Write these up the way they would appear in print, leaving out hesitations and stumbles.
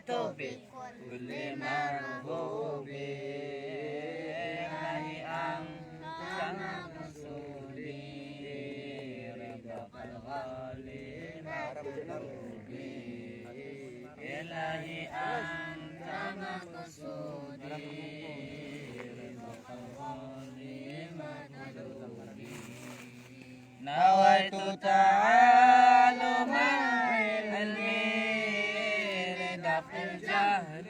بكل مرغوب إلهي أنت مقصودي ربك الغالي مرغوب إلهي أنت مقصودي ربك الغالي مرغوب نويت تعالم علمي لدفع الجهل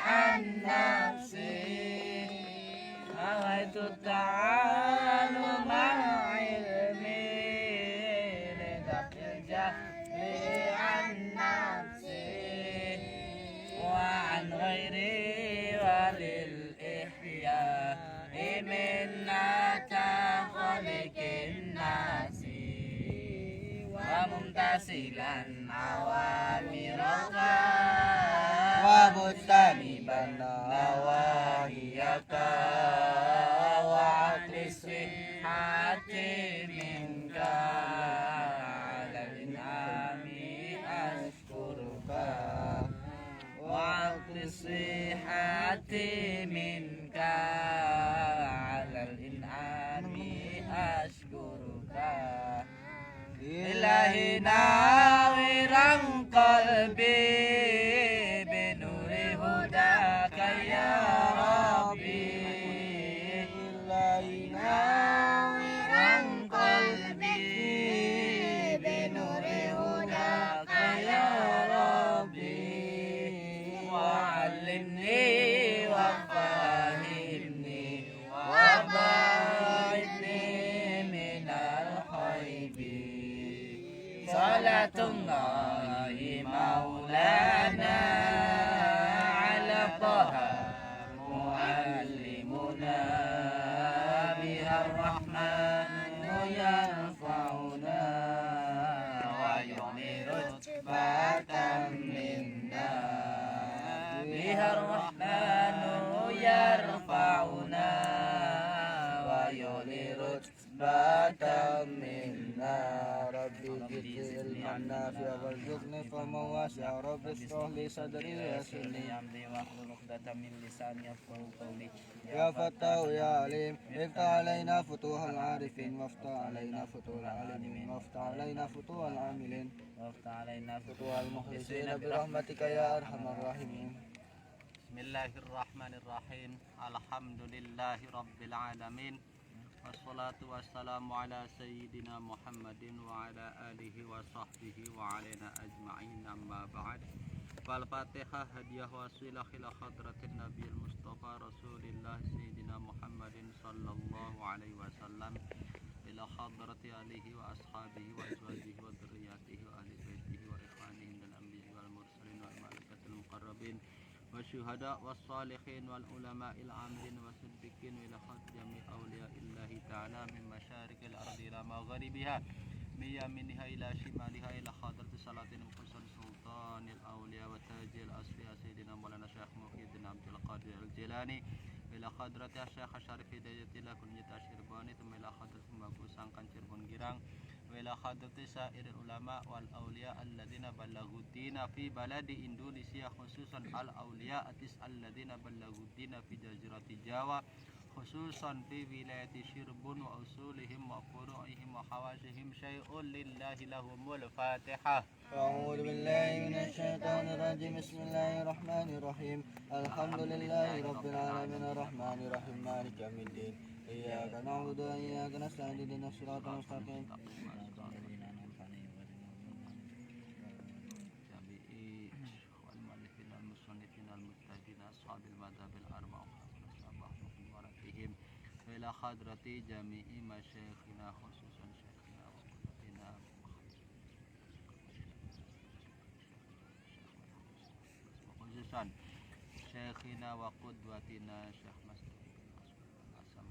عن نفسي نويت تعالم علمي لدفع الجهل عن نفسي وعن غيري وللإحياء منة خالق الناس وممتثلا أوامرك ومجتنبا نواهيك وعقل الصحة منك على الإنعام أشكرك وعقل الصحة منك على الإنعام أشكرك إلهي ناورا قلبي بنور هداك يا ربي إلهي ناورا قلبي بنور هداك يا ربي وعلمني وفهمني وبعدني من الخيب صلاة الله مولانا على طه معلمنا بها الرحمن يرفعنا ويعلي رتبة منا بها الرحمن يرفعنا ويعلي رتبة منا ربي زدني علما نافعا وارزقني فهما واسعا رب اشرح لي صدري ويسر لي امري واحلل عقدة من لساني يفقهوا قولي يا فتاح يا عليم افتح علينا فتوح العارفين وافتح علينا فتوح العالمين وافتح علينا فتوح العاملين وافتح علينا فتوح المخلصين برحمتك يا ارحم الراحمين. بسم الله الرحمن الرحيم الحمد لله رب العالمين wassalatu wassalamu ala sayyidina Muhammadin wa ala alihi wa sahbihi wa alaina ajma'in amma ba'd. Fal Fatihah hadiah wasilah ila hadratin Nabil Mustafa Rasulillah sayyidina Muhammadin sallallahu alaihi wasallam ila hadrati alihi wa ashabihi wa azwajihi wa dzurriyyatihi wa ahli baitihi wa ikhwanihi minal anbiya'i wal mursalin wal malaikatil muqarrabin والشهداء والصالحين والعلماء العاملين والصديقين إلى خط جميع أولياء الله تعالى من مشارق الأرض إلى مغاربها من يمينها إلى شمالها إلى حضرة سلاطين الحسن سلطان الأولياء وتاج الأصفياء سيدنا مولانا شيخ محي الدين عبد القادر الجيلاني إلى حضرة الشيخ الشريف هداية الله كنية الشرباني ثم إلى حضرة مبوسان كنشر بنجران وإلى حضرة سائر العلماء والأولياء الذين بلغوا الدين في بلد إندونيسيا خصوصا الأولياء الذين بلغوا الدين في جزيرة جاوا خصوصا في ولاية شربون وأصولهم وفروعهم وحواشهم شيء لله لهم الفاتحة. أعوذ بالله من الشيطان الرجيم بسم الله الرحمن الرحيم الحمد لله رب العالمين الرحمن الرحيم مالك يوم الدين إياك نعبد وإياك نستعين اهدنا الصراط المستقيم إلى حضرة جميع مشايخنا خصوصا شيخنا وقدوتنا خصوصا شيخنا وقدوتنا شيخ مستوى الأسم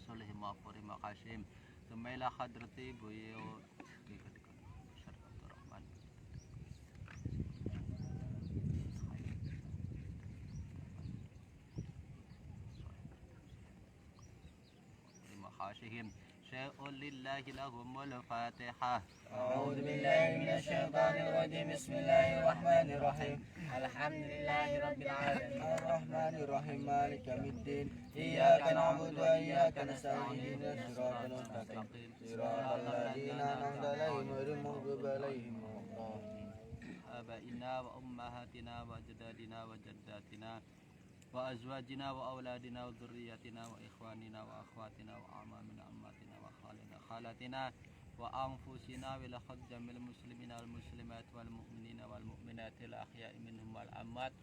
صلح مغفور مقاشم ثم إلى حضرة بيو شيء لله لهم الفاتحة. أعوذ بالله من الشيطان الرجيم. بسم الله الرحمن الرحيم. الحمد لله رب العالمين الرحمن الرحيم مالك يوم الدين. إياك نعبد وإياك نستعين. اهدنا الصراط المستقيم صراط الذين أنعمت عليهم غير المغضوب عليهم ولا الضالين. آبائنا وأمهاتنا وأجدادنا وجداتنا وأزواجنا وأولادنا وذرياتنا وإخواننا وأخواتنا وأعمامنا وأماتنا وخالنا خالاتنا وأنفسنا ولقد جميع المسلمين والمسلمات والمؤمنين والمؤمنات الأحياء منهم والأموات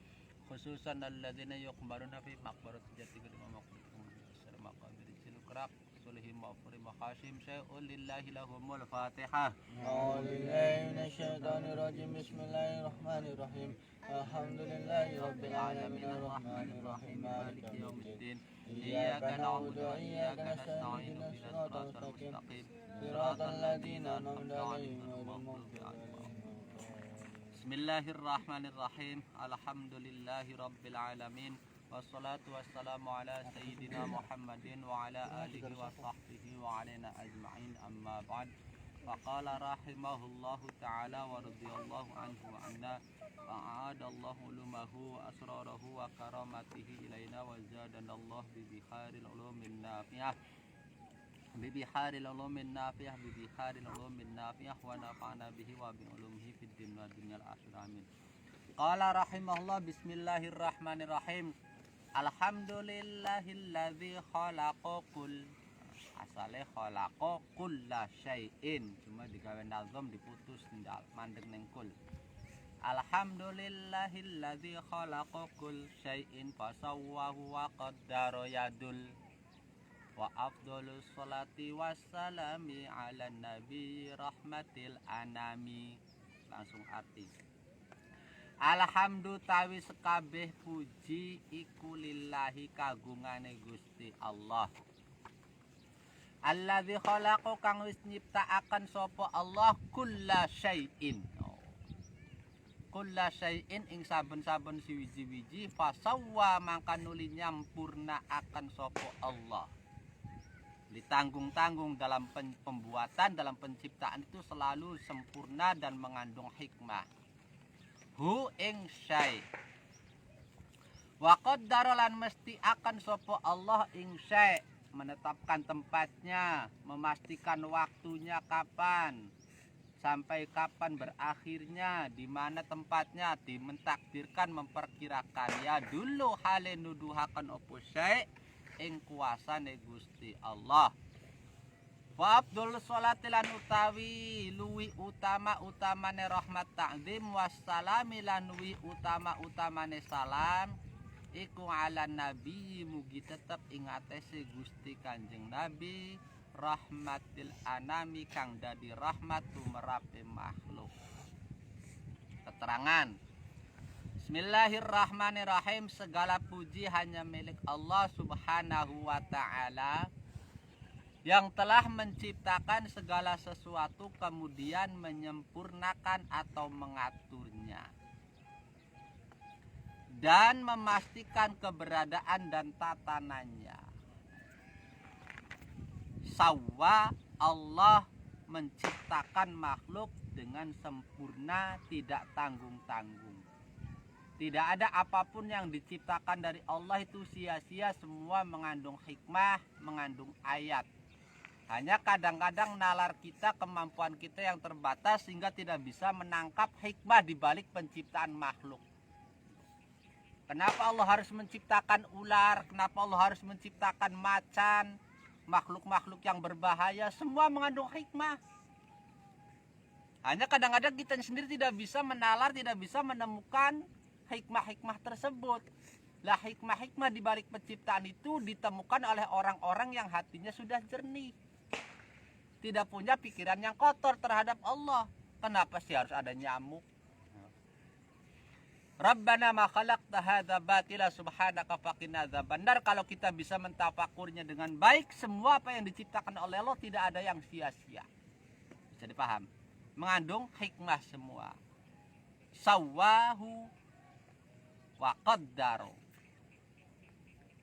خصوصا الذين يقبرون في مقبرة جدك ومقبرتهم في مقابر سلوكراق صلهم وفر مخاشم شيء لله لهم الفاتحة. أعوذ بالله من الشيطان الرجيم. بسم الله الرحمن الرحيم. الحمد لله رب العالمين الرحمن الرحيم مالك يوم الدين. إياك نعبد وإياك نستعين. اهدنا الصراط المستقيم صراط الذين أنعمت عليهم غير المغضوب عليهم. بسم الله الرحمن الرحيم. الحمد لله رب العالمين والصلاة والسلام على سيدنا محمد وعلى آله وصحبه وعلينا أجمعين. أما بعد فقال رحمه الله تعالى ورضي الله عنه وعنا وأعاد الله علومه وأسراره وكرامته إلينا وزادنا الله ببحار العلوم النافعة ونفعنا به وبعلومه في الدين والدنيا الآخرة آمين. قال رحمه الله بسم الله الرحمن الرحيم. Alhamdulillahilladzi khalaqakul asale khalaqa kulla syai'in, cuma digawe nazam diputus nindal mandeg ning kul. Alhamdulillahilladzi khalaqakul syai'in fasawwahu wa qaddara yadul. Wa afdhalus sholati wassalami ala nabi rahmatil anami. Langsung arti. Alhamdulillah tawi sekabeh puji iku lillahi kagungane Gusti Allah. Alladzi khalaqo kang wis nyiptakaken sapa Allah kulla syai'in. Kulla syai'in ing saben-saben siwiji-wiji fasawwa mangka nuli nyampurnaaken sapa Allah. Ditanggung-tanggung dalam pembuatan, dalam penciptaan itu selalu sempurna dan mengandung hikmah. Hu ing syai wa qaddara lan mesti akan sapa Allah ing syai, menetapkan tempatnya, memastikan waktunya kapan sampai kapan berakhirnya, di mana tempatnya, dimentakdirkan, memperkirakan ya dulu hale nuduhaken opo syai ing kuasane Gusti Allah. Wa abdul sholati lan utawi luwi utamane rahmat ta'zim wassalami lan luwi utamane salam iku ala nabi mugi tetep ing atase Gusti Kanjeng Nabi rahmatil anami kang dadi rahmat tumerape makhluk. Keterangan. Bismillahirrahmanirrahim. Segala puji hanya milik Allah Subhanahu wa ta'ala yang telah menciptakan segala sesuatu kemudian menyempurnakan atau mengaturnya dan memastikan keberadaan dan tatanannya. Sawwa, Allah menciptakan makhluk dengan sempurna, tidak tanggung-tanggung. Tidak ada apapun yang diciptakan dari Allah itu sia-sia, semua mengandung hikmah, mengandung ayat. Hanya kadang-kadang nalar kita, kemampuan kita yang terbatas sehingga tidak bisa menangkap hikmah di balik penciptaan makhluk. Kenapa Allah harus menciptakan ular? Kenapa Allah harus menciptakan macan? Makhluk-makhluk yang berbahaya, semua mengandung hikmah. Hanya kadang-kadang kita sendiri tidak bisa menalar, tidak bisa menemukan hikmah-hikmah tersebut. Lah hikmah-hikmah di balik penciptaan itu ditemukan oleh orang-orang yang hatinya sudah jernih. Tidak punya pikiran yang kotor terhadap Allah. Kenapa sih harus ada nyamuk? Rabbana ma khalaqta hadza batila subhanaka faqina adzabannar. Kalau kita bisa mentafakurnya dengan baik, semua apa yang diciptakan oleh Allah tidak ada yang sia-sia. Bisa dipaham? Mengandung hikmah semua. Sawwahu wa qaddaro.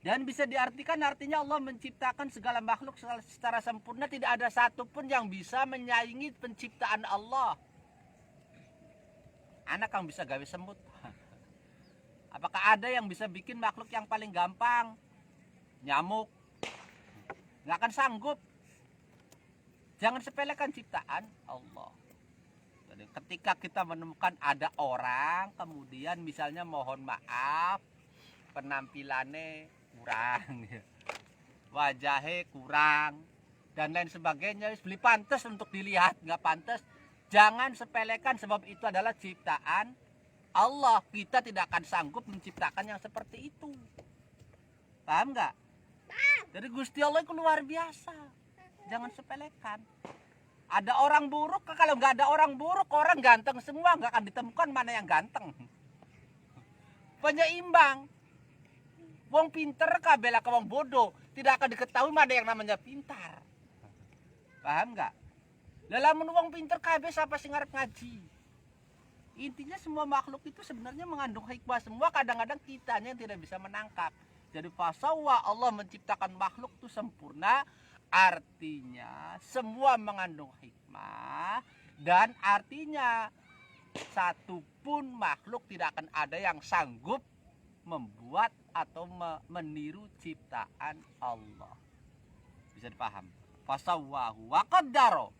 Dan bisa diartikan artinya Allah menciptakan segala makhluk secara sempurna, tidak ada satupun yang bisa menyaingi penciptaan Allah. Anak yang bisa gawe semut. Apakah ada yang bisa bikin makhluk yang paling gampang? Nyamuk. Nggak akan sanggup. Jangan sepelekan ciptaan Allah. Jadi ketika kita menemukan ada orang, kemudian misalnya mohon maaf, penampilannya kurang, wajahnya kurang, dan lain sebagainya, beli pantas untuk dilihat, nggak pantas. Jangan sepelekan, sebab itu adalah ciptaan Allah. Kita tidak akan sanggup menciptakan yang seperti itu. Paham nggak? Jadi Gusti Allah itu luar biasa. Jangan sepelekan. Ada orang buruk, kalau nggak ada orang buruk, orang ganteng semua, nggak akan ditemukan mana yang ganteng. Penyeimbang. Wong pinter kabela ke wong bodoh, tidak akan diketahui mana yang namanya pintar. Paham nggak? Lamun wong pinter kabeh siapa sing ngarep ngaji. Intinya semua makhluk itu sebenarnya mengandung hikmah semua, kadang-kadang kitanya yang tidak bisa menangkap. Jadi fasawwa, Allah menciptakan makhluk itu sempurna, artinya semua mengandung hikmah, dan artinya satu pun makhluk tidak akan ada yang sanggup membuat atau meniru ciptaan Allah. Bisa dipaham? Fasawwahu wa qaddaro.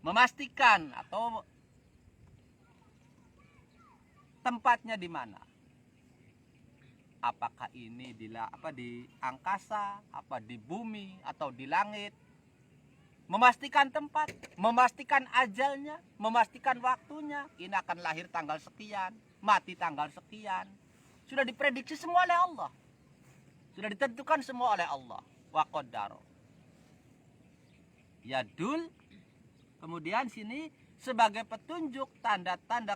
Memastikan atau tempatnya di mana? Apakah ini di angkasa, apa di bumi atau di langit? Memastikan tempat, memastikan ajalnya, memastikan waktunya. Ini akan lahir tanggal sekian, mati tanggal sekian. Sudah diprediksi semua oleh Allah. Sudah ditentukan semua oleh Allah. Wa qaddaro. Yadul. Kemudian sini sebagai petunjuk tanda-tanda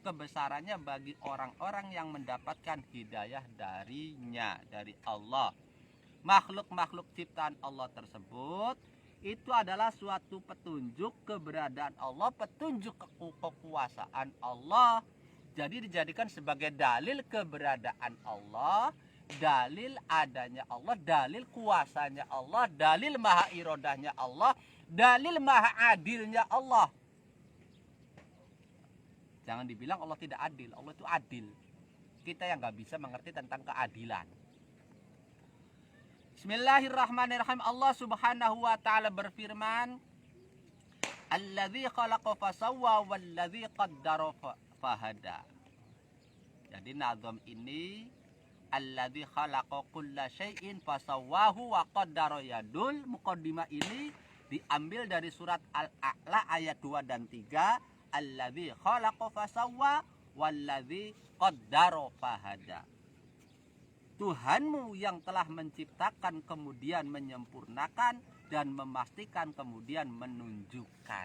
kebesarannya bagi orang-orang yang mendapatkan hidayah darinya, dari Allah. Makhluk-makhluk ciptaan Allah tersebut itu adalah suatu petunjuk keberadaan Allah, petunjuk kekuasaan Allah. Jadi dijadikan sebagai dalil keberadaan Allah, dalil adanya Allah, dalil kuasanya Allah, dalil maha irodahnya Allah, dalil maha adilnya Allah. Jangan dibilang Allah tidak adil, Allah itu adil. Kita yang nggak bisa mengerti tentang keadilan. Bismillahirrahmanirrahim. Allah Subhanahu wa taala berfirman, "Alladzi khalaqa fasawwa walladzi qaddara fahada." Jadi nazam ini alladzi khalaqa kulla syai'in fasawwahu wa qaddara yadul. Muqaddimah ini diambil dari surat Al-A'la ayat 2 dan 3. Alladzi khalaqa fasawwa walladzi qaddara fahada. Tuhanmu yang telah menciptakan kemudian menyempurnakan dan memastikan kemudian menunjukkan.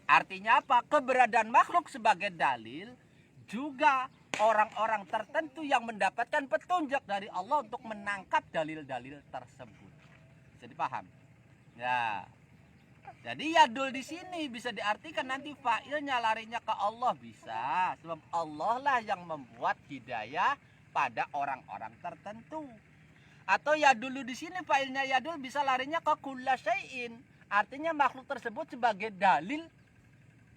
Artinya apa? Keberadaan makhluk sebagai dalil, juga orang-orang tertentu yang mendapatkan petunjuk dari Allah untuk menangkap dalil-dalil tersebut. Jadi paham? Ya. Jadi yadul di sini bisa diartikan nanti fa'ilnya larinya ke Allah, bisa. Sebab Allah lah yang membuat hidayah pada orang-orang tertentu. Atau yadulu di sini fa'ilnya yadul bisa larinya ke kulla syai'in. Artinya makhluk tersebut sebagai dalil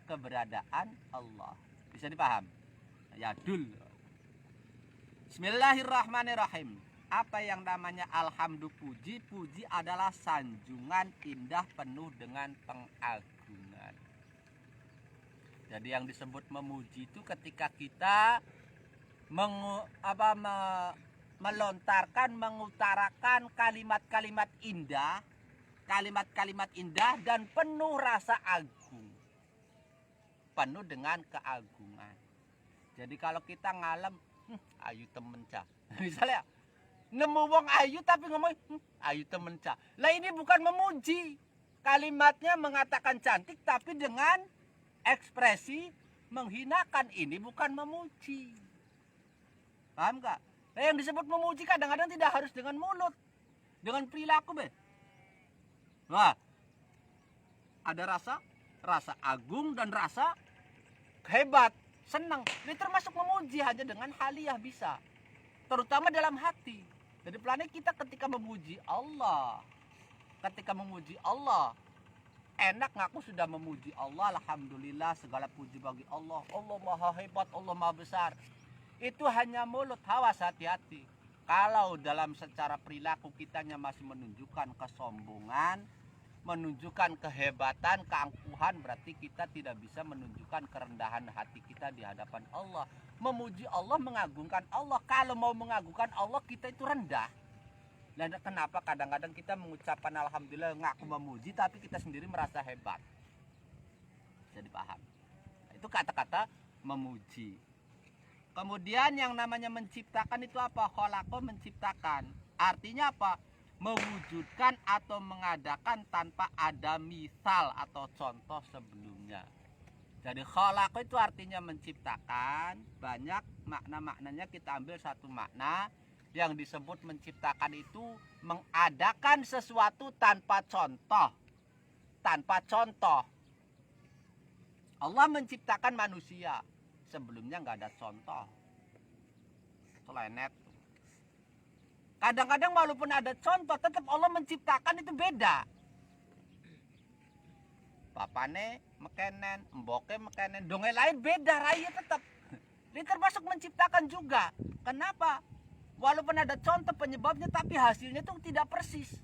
keberadaan Allah. Bisa dipaham? Yadul. Bismillahirrahmanirrahim. Apa yang namanya alhamdu puji? Puji adalah sanjungan indah penuh dengan pengagungan. Jadi yang disebut memuji itu ketika kita melontarkan, mengutarakan kalimat-kalimat indah, dan penuh rasa agung, penuh dengan keagungan. Jadi kalau kita ngalem, ayu temen cah, misalnya nemu wong ayu tapi ngomong ayu temen cah, lah ini bukan memuji. Kalimatnya mengatakan cantik tapi dengan ekspresi menghinakan, ini bukan memuji. Paham gak? Nah, yang disebut memuji kadang-kadang tidak harus dengan mulut, dengan perilaku, be. Wah, ada rasa agung dan rasa hebat, senang. Ini termasuk memuji hanya dengan haliah bisa. terutama dalam hati. Jadi pelan kita ketika memuji Allah, enak ngaku sudah memuji Allah, alhamdulillah segala puji bagi Allah, Allah maha hebat, Allah maha besar. Itu hanya mulut, awas hati-hati. Kalau dalam secara perilaku kitanya masih menunjukkan kesombongan, menunjukkan kehebatan, keangkuhan, berarti kita tidak bisa menunjukkan kerendahan hati kita di hadapan Allah. Memuji Allah, mengagungkan Allah. Kalau mau mengagungkan Allah, kita itu rendah. Dan kenapa kadang-kadang kita mengucapkan alhamdulillah, ngaku memuji, tapi kita sendiri merasa hebat. Jadi paham. Itu kata-kata memuji. Kemudian yang namanya menciptakan itu apa? Khalaqa, menciptakan. Artinya apa? Mewujudkan atau mengadakan tanpa ada misal atau contoh sebelumnya. Jadi khalaqa itu artinya menciptakan. Banyak makna-maknanya, kita ambil satu makna. Yang disebut menciptakan itu mengadakan sesuatu tanpa contoh. Tanpa contoh. Allah menciptakan manusia. Sebelumnya nggak ada contoh. Selenet. Kadang-kadang walaupun ada contoh, tetap Allah menciptakan itu beda. Bapane mekenen, mboke mekenen, dongeng lain beda, raya tetap. Ini termasuk menciptakan juga. Kenapa? Walaupun ada contoh penyebabnya, tapi hasilnya itu tidak persis.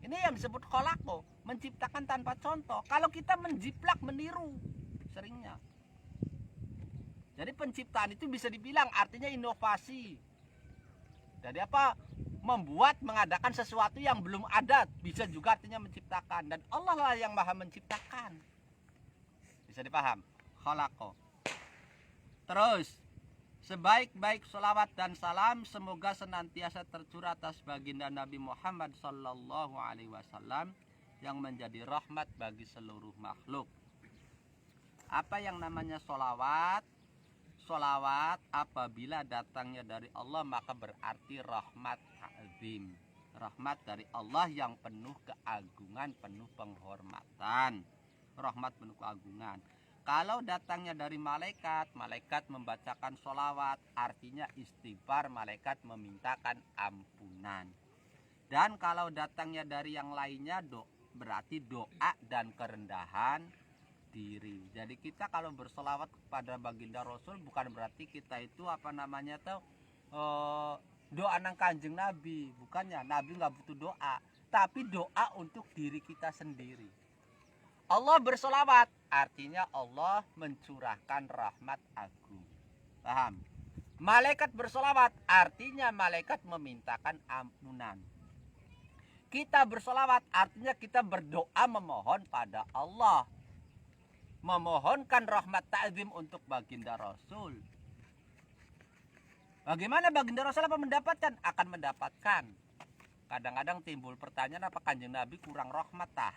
Ini yang disebut khalaqa, menciptakan tanpa contoh. Kalau kita menjiplak, meniru, seringnya. Jadi penciptaan itu bisa dibilang artinya inovasi. Jadi apa? Membuat, mengadakan sesuatu yang belum ada. Bisa juga artinya menciptakan. Dan Allah lah yang maha menciptakan. Bisa dipaham? Khalaqa. Terus, sebaik-baik sholawat dan salam semoga senantiasa tercurah atas baginda Nabi Muhammad sallallahu alaihi wasallam yang menjadi rahmat bagi seluruh makhluk. Apa yang namanya sholawat? Sholawat apabila datangnya dari Allah maka berarti rahmat ta'zim. Rahmat dari Allah yang penuh keagungan, penuh penghormatan. Rahmat penuh keagungan. Kalau datangnya dari malaikat, malaikat membacakan sholawat, artinya istighfar, malaikat memintakan ampunan. Dan kalau datangnya dari yang lainnya, berarti doa dan kerendahan diri. Jadi kita kalau bersolawat kepada baginda Rasul bukan berarti kita itu doa nang Kanjeng Nabi, bukannya. Nabi nggak butuh doa, tapi doa untuk diri kita sendiri. Allah bersolawat artinya Allah mencurahkan rahmat agung. Paham? Malaikat bersolawat artinya malaikat memintakan ampunan. Kita bersolawat artinya kita berdoa memohon pada Allah, memohonkan rahmat ta'zim untuk baginda Rasul. Bagaimana baginda Rasul apa mendapatkan? Akan mendapatkan. Kadang-kadang timbul pertanyaan, apa Kanjeng Nabi kurang rahmat tah?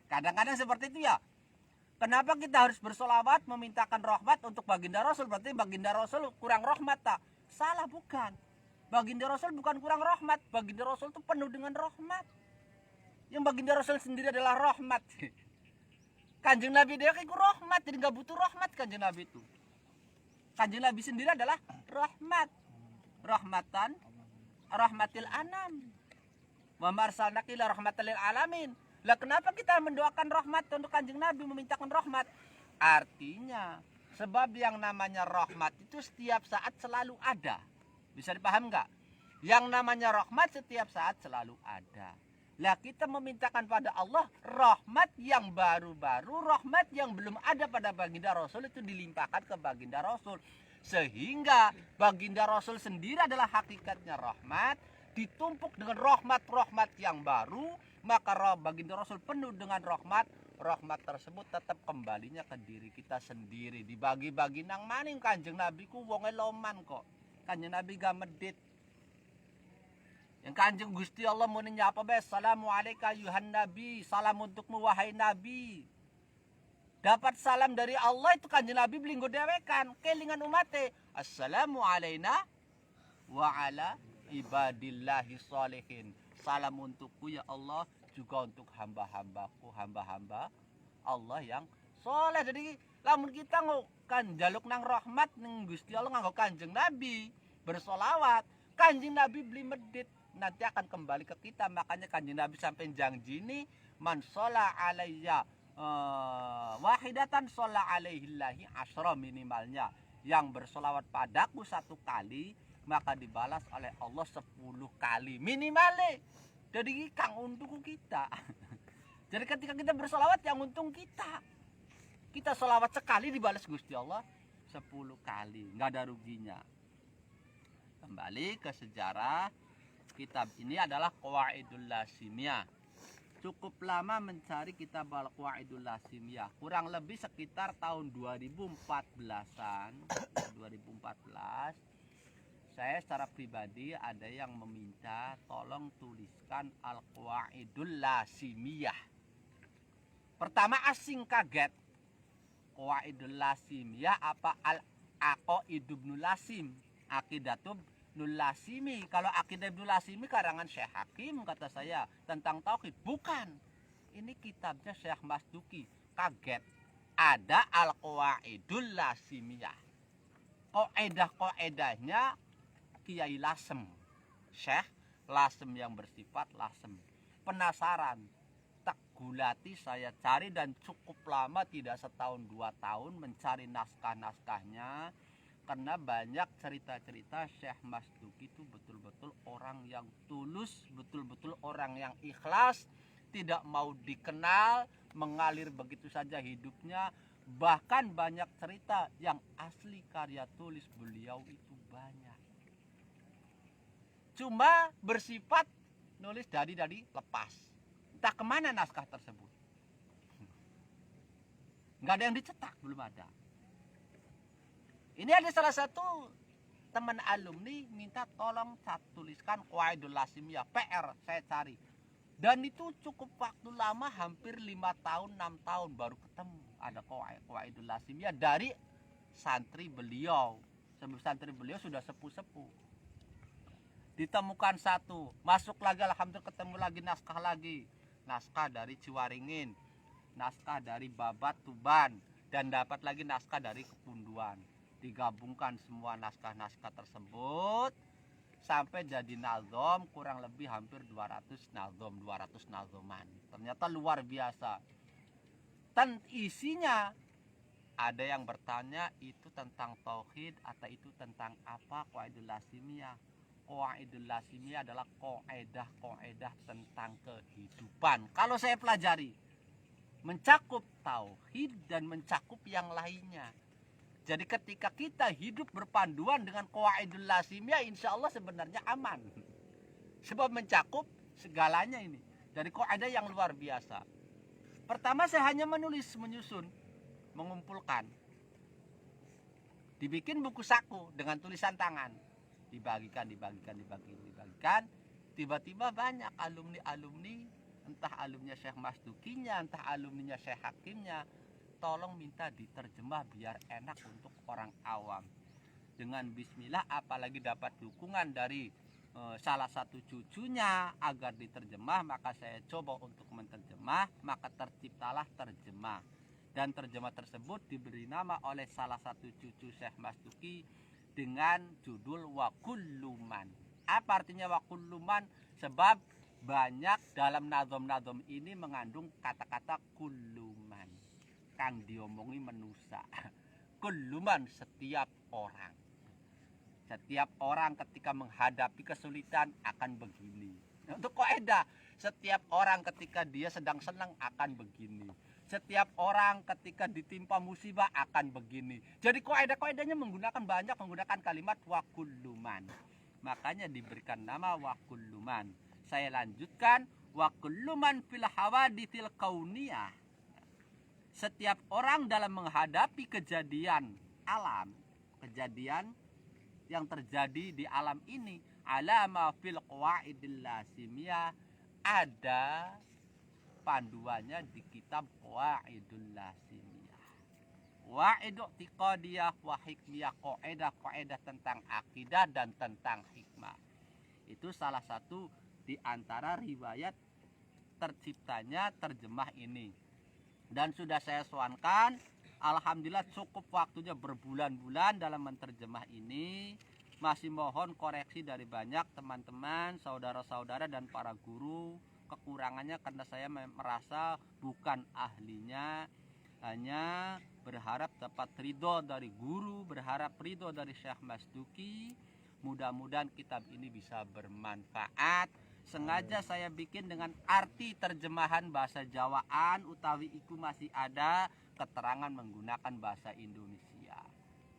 Kadang-kadang seperti itu ya. Kenapa kita harus bersolawat memintakan rahmat untuk baginda Rasul? Berarti baginda Rasul kurang rahmat tah? Salah, bukan. Baginda Rasul bukan kurang rahmat. Baginda Rasul itu penuh dengan rahmat. Yang baginda Rasul sendiri adalah rahmat. Kanjeng Nabi dia kayak rahmat, jadi nggak butuh rahmat Kanjeng Nabi itu. Kanjeng Nabi sendiri adalah rahmat, rahmatil anam. Wa marsalnaka ila rahmatal lil alamin. Lah kenapa kita mendoakan rahmat untuk Kanjeng Nabi, memintakan rahmat? Artinya sebab yang namanya rahmat itu setiap saat selalu ada. Bisa dipaham nggak? Yang namanya rahmat setiap saat selalu ada. Lah kita memintakan pada Allah rahmat yang baru-baru, rahmat yang belum ada pada baginda Rasul itu dilimpahkan ke baginda Rasul. Sehingga baginda Rasul sendiri adalah hakikatnya rahmat, ditumpuk dengan rahmat-rahmat yang baru, maka baginda Rasul penuh dengan rahmat. Rahmat tersebut tetap kembalinya ke diri kita sendiri. Dibagi-bagi nang maning Kanjeng Nabi ku wonge loman kok. Kanjeng Nabi gak medit. Yang Kanjeng Gusti Allah mau nyapa be, Assalamualaikum ayuhan Nabi, salam untukmu wahai Nabi. Dapat salam dari Allah itu Kanjeng Nabi belinggo dewekan, kelingan umate. Assalamu alaina wa ala ibadillahi sholihin. Salam untukku ya Allah, juga untuk hamba-hambaku, hamba-hamba Allah yang soleh. Jadi lamun kita kan jaluk nang rahmat ning Gusti Allah nganggo Kanjeng Nabi, bersolawat. Kanjeng Nabi beli medit, nanti akan kembali ke kita. Makanya Kanjeng Nabi sampai janji ini, man sholla alayya wahidatan sholla alaihillahi asyra, minimalnya yang bersolawat padaku 1 kali maka dibalas oleh Allah 10 kali minimalnya. Jadi kang untung kita. Jadi ketika kita bersolawat yang untung kita. Kita solawat sekali dibalas Gusti Allah 10 kali, nggak ada ruginya. Kembali ke sejarah, kitab ini adalah Qawaidul Lasimiyah. Cukup lama mencari kitab Al-Qawaidul Lasimiyah, kurang lebih sekitar tahun 2014-an. 2014 saya secara pribadi ada yang meminta tolong tuliskan Al-Qawaidul Lasimiyah. Pertama asing kaget, Qawaidul Lasimiyah apa Al-Aqaid Ibnu Lasim, Aqidatub Ibnu Lasimi. Kalau Aqidah Ibnu Lasimi karangan Syekh Hakim, kata saya, tentang tauhid. Bukan, ini kitabnya Syekh Masduki. Kaget, ada Al-Qawaidul Lasimiyah. Qaedah-qaedahnya Kiai Lasem, Syekh Lasem yang bersifat Lasem. Penasaran, tak gulati saya cari, dan cukup lama, tidak setahun 2 tahun mencari naskah-naskahnya. Karena banyak cerita-cerita Syekh Masduki itu betul-betul orang yang tulus, betul-betul orang yang ikhlas, tidak mau dikenal, mengalir begitu saja hidupnya. Bahkan banyak cerita yang asli karya tulis beliau itu banyak. Cuma bersifat nulis dari lepas. Entah kemana naskah tersebut. Nggak ada yang dicetak, belum ada. Ini ada salah satu teman alumni minta tolong saya tuliskan Qawaidul Lasimiyah, PR saya cari. Dan itu cukup waktu lama, hampir 5 tahun, 6 tahun baru ketemu ada Qawaidul Lasimiyah dari santri beliau. Sebab santri beliau sudah sepuh-sepuh. Ditemukan satu, masuk lagi, alhamdulillah ketemu lagi naskah lagi. Naskah dari Ciwaringin, naskah dari Babat Tuban, dan dapat lagi naskah dari Kepunduan. Digabungkan semua naskah-naskah tersebut sampai jadi nazom, kurang lebih hampir 200 nazom, 200 nazoman. Ternyata luar biasa. Dan isinya ada yang bertanya itu tentang tauhid atau itu tentang apa Qawaidul Lasimiyah. Qawaidul Lasimiyah adalah qaedah-qaedah tentang kehidupan. Kalau saya pelajari, mencakup tauhid dan mencakup yang lainnya. Jadi ketika kita hidup berpanduan dengan Qawaidul Lasimiyah, insya Allah sebenarnya aman. Sebab mencakup segalanya ini. Dari kaidah yang luar biasa. Pertama saya hanya menyusun, mengumpulkan. Dibikin buku saku dengan tulisan tangan. Dibagikan. Tiba-tiba banyak alumni-alumni, entah alumninya Syekh Masdukinya, entah alumninya Syekh Hakimnya, tolong minta diterjemah biar enak untuk orang awam. Dengan bismillah, apalagi dapat dukungan dari salah satu cucunya agar diterjemah, maka saya coba untuk menterjemah, maka terciptalah terjemah. Dan terjemah tersebut diberi nama oleh salah satu cucu Syekh Masduki dengan judul Wa Kulluman. Apa artinya Wa Kulluman? Sebab banyak dalam nazom-nazom ini mengandung kata-kata kulluman, kang diomongi manusia. Kulluman, setiap orang. Setiap orang ketika menghadapi kesulitan akan begini. Untuk kaidah, setiap orang ketika dia sedang senang akan begini. Setiap orang ketika ditimpa musibah akan begini. Jadi kaidah-kaidahnya menggunakan kalimat wa kulluman. Makanya diberikan nama wa kulluman. Saya lanjutkan, wa kulluman fil hawaditsil kauniyah. Setiap orang dalam menghadapi kejadian alam, kejadian yang terjadi di alam ini, alama fil qawaidil lasimiyah, ada panduannya di kitab Qawaidul Lasimiyah. Qawaidul tiqadiyah wa hikmiyah, qaedah tentang akidah dan tentang hikmah. Itu salah satu di antara riwayat terciptanya terjemah ini. Dan sudah saya soankan, alhamdulillah cukup waktunya berbulan-bulan dalam menterjemah ini. masih mohon koreksi dari banyak teman-teman, saudara-saudara dan para guru. Kekurangannya karena saya merasa bukan ahlinya, hanya berharap dapat ridho dari guru, berharap ridho dari Syekh Mas Duki. Mudah-mudahan kitab ini bisa bermanfaat. Sengaja saya bikin dengan arti terjemahan bahasa Jawaan, utawi iku masih ada keterangan menggunakan bahasa Indonesia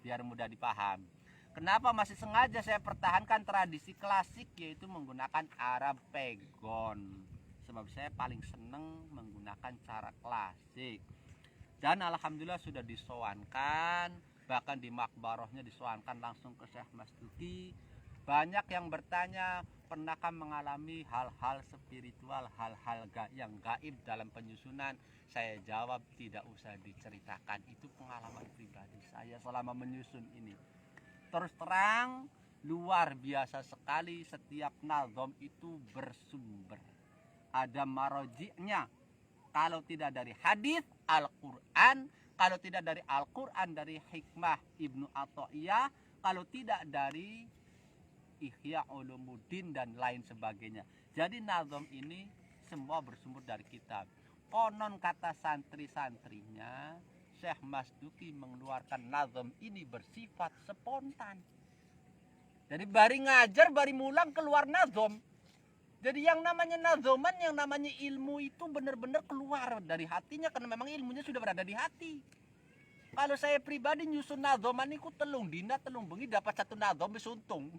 biar mudah dipaham. Kenapa masih sengaja saya pertahankan tradisi klasik, yaitu menggunakan Arab Pegon, sebab saya paling seneng menggunakan cara klasik. Dan alhamdulillah sudah disowankan, bahkan di makbarohnya disowankan langsung ke Syekh Mas Duki. Banyak yang bertanya, pernahkah mengalami hal-hal spiritual, hal-hal yang gaib dalam penyusunan? Saya jawab, tidak usah diceritakan, itu pengalaman pribadi saya selama menyusun ini. Terus terang, luar biasa sekali, setiap nazom itu bersumber, ada maroji'nya. Kalau tidak dari hadis Al-Quran, kalau tidak dari Al-Quran, dari hikmah Ibnu Athaillah, kalau tidak dari Ihya Ulumuddin dan lain sebagainya. Jadi nazom ini semua bersumber dari kitab. Konon kata santri-santrinya, Syekh Mas Duki mengeluarkan nazom ini bersifat spontan. Jadi bari ngajar, bari mulang keluar nazom. Jadi yang namanya nazoman, yang namanya ilmu itu benar-benar keluar dari hatinya, karena memang ilmunya sudah berada di hati. Kalau saya pribadi nyusun nazoman itu telung dina telung bengi dapat satu nazom disuntung.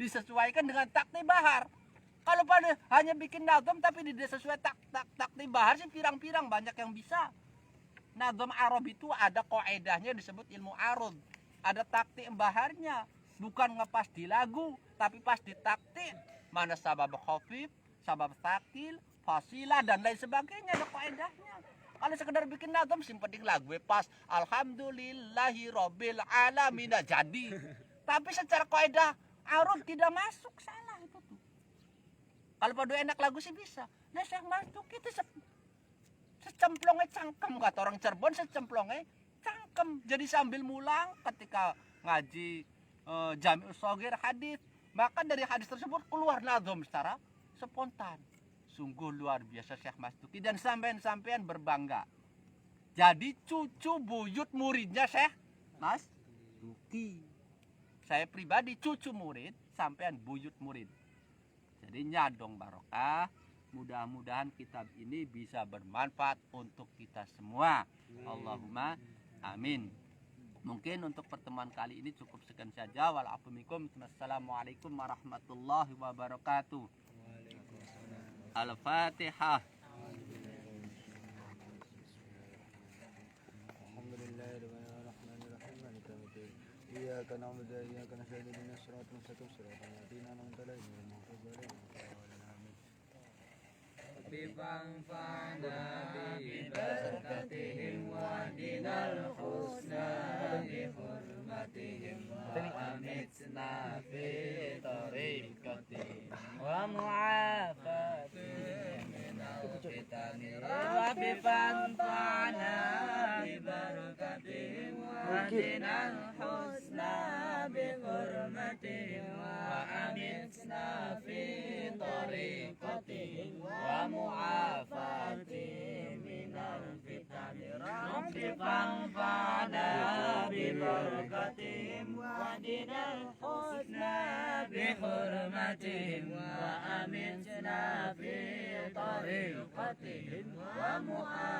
Disesuaikan dengan takti bahar. Kalau pada hanya bikin nazom tapi tidak sesuai takti bahar sih pirang-pirang banyak yang bisa. Nazom Arab itu ada kaidahnya disebut ilmu arud. Ada takti baharnya, bukan ngepas di lagu tapi pas di takti. Mana sabab khafif, sabab sakil, fasilah dan lain sebagainya, ada kaidahnya. Kalau sekedar bikin nazom penting lagu pas alhamdulillahirabbil alamin jadi. Tapi secara kaidah arud tidak masuk, salah itu tuh. Kalau pada enak lagu sih bisa. Nah Syekh Mas Duki itu secemplongnya cangkem, kata orang Cirebon, secemplongnya cangkem. Jadi sambil mulang ketika ngaji Jami'us Shaghir hadis, maka dari hadis tersebut keluar nazom secara spontan. Sungguh luar biasa Syekh Mas Duki, dan sampean berbangga. Jadi cucu buyut muridnya Syekh Mas Duki. Saya pribadi cucu murid, sampean buyut murid. Jadi nyadong barokah. Mudah-mudahan kitab ini bisa bermanfaat untuk kita semua. Allahumma amin. Mungkin untuk pertemuan kali ini cukup sekian saja. Wassalamualaikum warahmatullahi wabarakatuh. Al-Fatihah. إياك نعبد وإياك نستعين اهدنا الصراط المستقيم صراط الذين أنعمت عليهم غير المغضوب عليهم ولا الضالين بفانفعنا ببركتهم واهدنا الحسنى بحرمتهم وأمتنا في طريقتهم ومعافاتهم من الفتن وبفانفعنا ببركتهم واهدنا الحسنى بحرمتهم وأمتنا في طريقتهم ومعافاتهم من الفتن رب فانفعنا ببركتهم واهدنا الحسنى بحرمتهم وأمتنا في طريقتهم ومعافاتهم